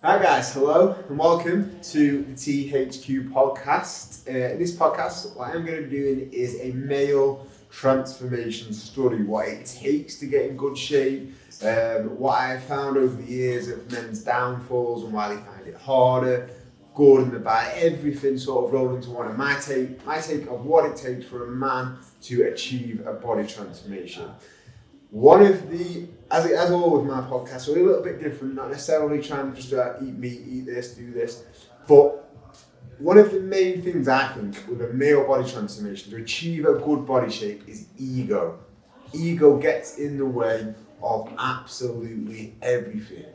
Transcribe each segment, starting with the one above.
Hi guys, hello and welcome to the THQ Podcast. In this podcast, what I'm going to be doing is a male transformation study, what it takes to get in good shape, what I found over the years of men's downfalls and why they find it harder, good and the bad, everything sort of rolled into one. And my take of what it takes for a man to achieve a body transformation. One of the, as all with my podcast, we're a little bit different, not necessarily trying to just eat meat, eat this, do this, but one of the main things I think with a male body transformation to achieve a good body shape is ego. Ego gets in the way of absolutely everything.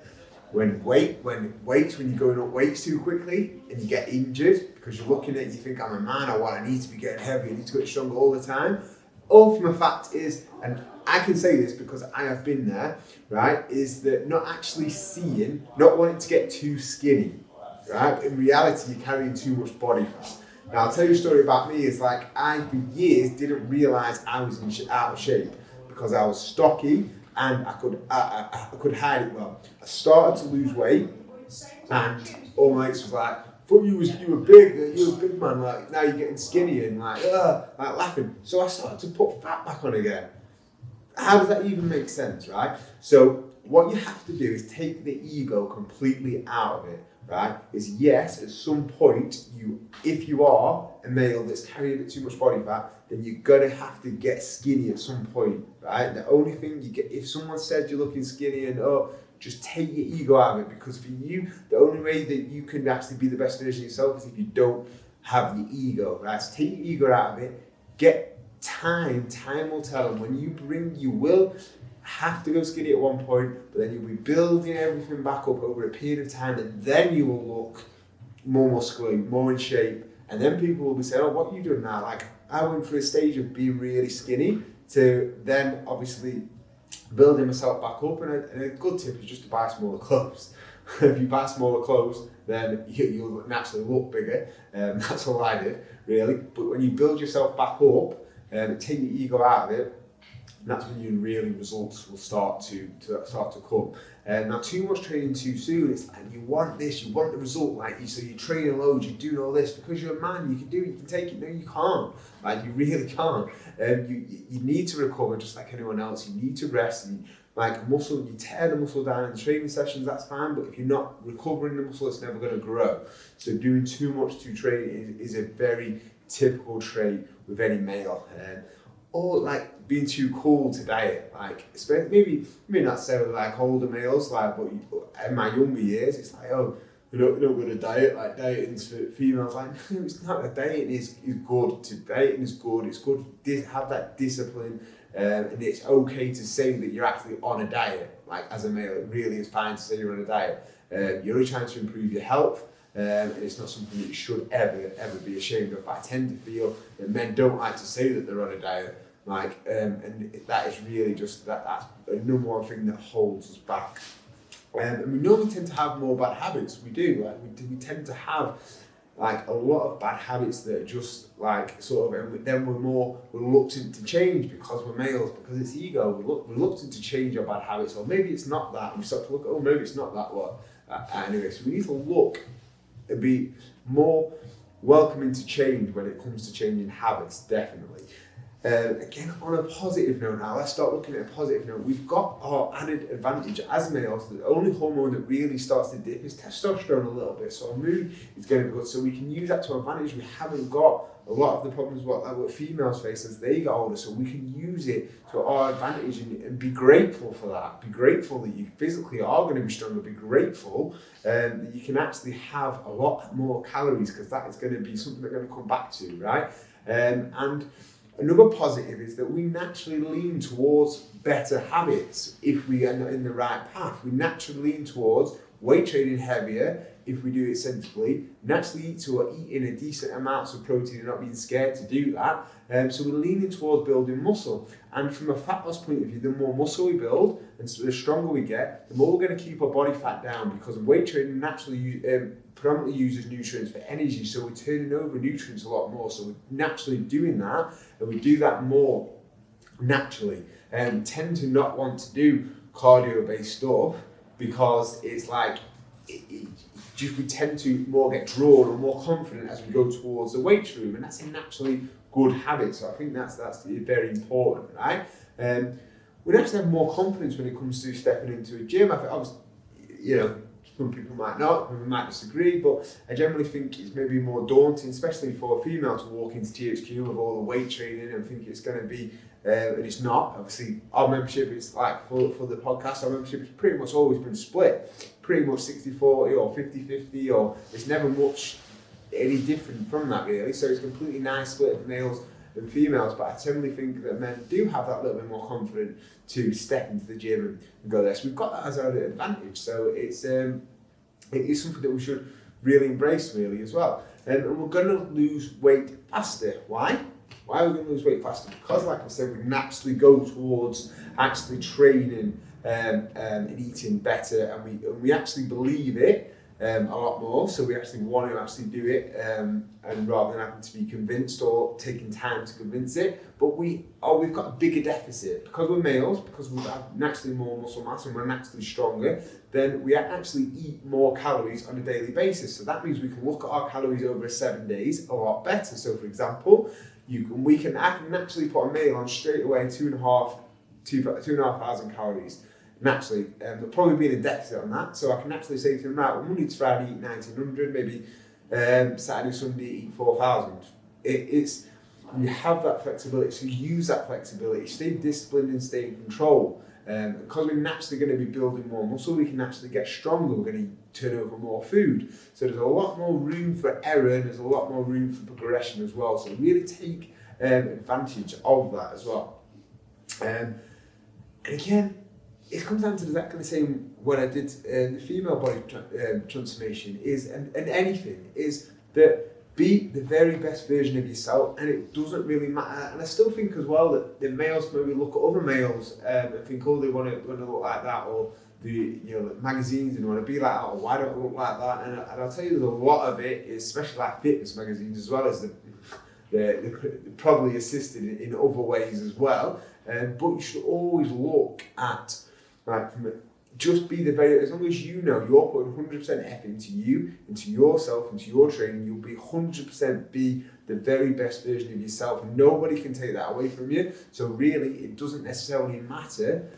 When you're going up weights too quickly and you get injured because you're looking at it, you think I'm a man, I need to be getting heavy, I need to get stronger all the time. Ultimate fact is, and I can say this because I have been there, right, is that not actually seeing, not wanting to get too skinny, right? In reality, you're carrying too much body fat. Now, I'll tell you a story about me. Is like I, for years, didn't realise I was out of shape because I was stocky and I could hide it well. I started to lose weight and all my mates was like, thought you were big man, like now you're getting skinny and like laughing. So I started to put fat back on again. How does that even make sense, right? So what you have to do is take the ego completely out of it, right? Is yes, at some point, if you are a male that's carrying a bit too much body fat, then you're gonna have to get skinny at some point, right? The only thing you get, if someone says you're looking skinny and just take your ego out of it, because for you, the only way that you can actually be the best version of yourself is if you don't have the ego, right? So take your ego out of it, get time will tell, and when you will have to go skinny at one point, but then you'll be building everything back up over a period of time, and then you will look more muscular, more in shape, and then people will be saying, oh, what are you doing now? Like, I went through a stage of being really skinny to then obviously building myself back up, and a good tip is just to buy smaller clothes. If you buy smaller clothes, then you'll naturally look bigger. That's all I did, really. But when you build yourself back up, take your ego out of it, that's when your really results will start to come. Now, too much training too soon, it's like you want this, you want the result, so you're training loads, you're doing all this because you're a man, you can do it, you can take it. No, you can't. Like, you really can't. You need to recover just like anyone else. You need to rest. And you tear the muscle down in the training sessions, that's fine, but if you're not recovering the muscle, it's never going to grow. So doing too much to train is a very typical trait with any male. Or like being too cool to diet, like especially maybe not necessarily like older males, like, but in my younger years, it's like, oh, you're not going to diet, like dieting's for females. Like, no, it's not. Dieting is good. Dieting is good. It's good to have that discipline, and it's okay to say that you're actually on a diet. Like, as a male, it really is fine to say you're on a diet. You're only trying to improve your health. And it's not something that you should ever be ashamed of. But I tend to feel that men don't like to say that they're on a diet, and that is really just that's the number one thing that holds us back. And we normally tend to have more bad habits. We do, we tend to have like a lot of bad habits that are just like sort of, and then we're more reluctant to change because we're males, because it's ego. We're reluctant to change our bad habits, or maybe it's not that. We start to look, oh, maybe it's not that one. Anyway, so we need to look and be more welcoming to change when it comes to changing habits, definitely. Again, on a positive note now, let's start looking at a positive note. We've got our added advantage as males. The only hormone that really starts to dip is testosterone a little bit, so our mood is going to be good. So we can use that to our advantage. We haven't got a lot of the problems what females face as they get older, so we can use it to our advantage and be grateful for that. Be grateful that you physically are going to be stronger. Be grateful that you can actually have a lot more calories, because that is going to be something they're going to come back to, right? And another positive is that we naturally lean towards better habits if we are in the right path. We naturally lean towards weight training heavier if we do it sensibly, naturally eating a decent amounts of protein and not being scared to do that. So we're leaning towards building muscle. And from a fat loss point of view, the more muscle we build and so the stronger we get, the more we're going to keep our body fat down, because weight training naturally predominantly uses nutrients for energy. So we're turning over nutrients a lot more. So we're naturally doing that, and we do that more naturally. And tend to not want to do cardio-based stuff because it's like we tend to more get drawn or more confident as we go towards the weight room, and that's a naturally good habit. So I think that's very important, right? We actually have more confidence when it comes to stepping into a gym. I think obviously, some people might not, we might disagree, but I generally think it's maybe more daunting, especially for a female, to walk into THQ with all the weight training and think it's going to be, and it's not. Obviously, our membership is like, for the podcast, our membership has pretty much always been split, pretty much 60-40 or 50-50, or it's never much any different from that really. So it's a completely nice split of males and females, but I generally think that men do have that little bit more confident to step into the gym and go there. So we've got that as our advantage. So it is something that we should really embrace really as well. And we're going to lose weight faster. Why? Why are we going to lose weight faster? Because, like I said, we naturally go towards actually training and eating better, and we actually believe it a lot more. So we actually want to actually do it, and rather than having to be convinced or taking time to convince it. But we've got a bigger deficit because we're males, because we have naturally more muscle mass and we're naturally stronger. Then we actually eat more calories on a daily basis. So that means we can look at our calories over 7 days a lot better. So, for example, I can naturally put a male on straight away 2,500 calories. Naturally, there'll probably be a deficit on that, so I can actually say to them, right, well, Monday to Friday eat 1,900, maybe Saturday, Sunday eat 4,000. You have that flexibility, so use that flexibility, stay disciplined and stay in control. Because we're naturally going to be building more muscle, we can actually get stronger, we're going to turn over more food. So there's a lot more room for error, and there's a lot more room for progression as well. So really take advantage of that as well. And again, it comes down to exactly the same when I did the female body transformation and anything, is that be the very best version of yourself, and it doesn't really matter. And I still think as well that the males maybe look at other males and think, oh, they want to look like that, or the magazines and want to be like that, or why don't I look like that? And I'll tell you, there's a lot of it, especially like fitness magazines, as well as they're probably assisted in other ways as well. But you should always look at, right, just be as long as you know you're putting 100% effort into you, into yourself, into your training, you'll be 100% be the very best version of yourself. Nobody can take that away from you. So really, it doesn't necessarily matter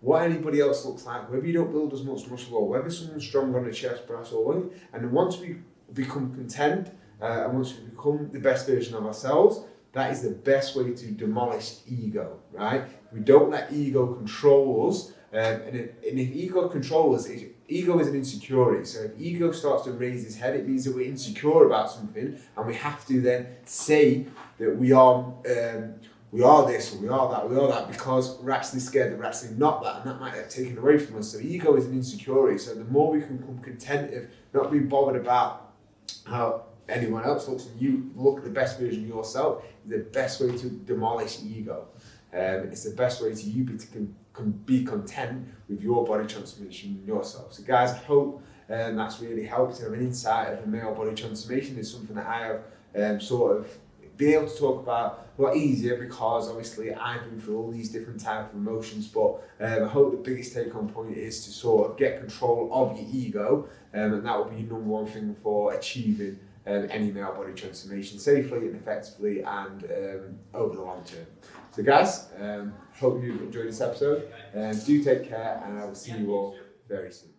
what anybody else looks like, whether you don't build as much muscle or whether someone's strong on the chest press or what. And once we become content, and once we become the best version of ourselves, that is the best way to demolish ego, right? If we don't let ego control us, and if ego controls us, ego is an insecurity. So if ego starts to raise its head, it means that we're insecure about something, and we have to then say that we are this, or we are that, because we're actually scared that we're actually not that, and that might get taken away from us. So ego is an insecurity. So the more we can become content of not being bothered about how anyone else looks, and you look the best version of yourself, is the best way to demolish ego. It's the best way to you be content with your body transformation yourself. So guys, I hope that's really helped. An insight of a male body transformation is something that I have sort of been able to talk about a lot easier, because obviously I've been through all these different types of emotions. But I hope the biggest take on point is to sort of get control of your ego, and that will be your number one thing for achieving any male body transformation safely and effectively, and over the long term. So guys, hope you've enjoyed this episode. Do take care, and I will see you all very soon.